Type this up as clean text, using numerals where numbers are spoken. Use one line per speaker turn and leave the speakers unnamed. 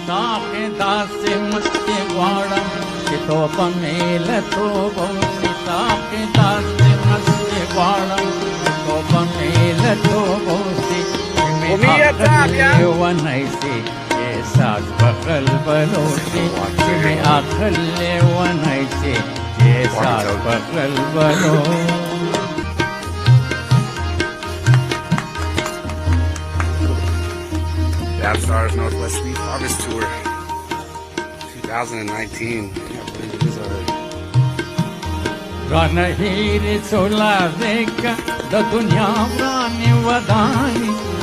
ताके दासे मत्ते वाड़म तो पमेलतो बोसी ताके दासे मत्ते वाड़म तो पमेलतो बोसी में वनैसे ये साथ बकल बलोसी में आखल वनैसे ये साथ बकल बलो
Rap Stars Northwest Sweet Harvest Tour 2019. I believe it is already.
Ranahiri sola reka da dunya vrani vadani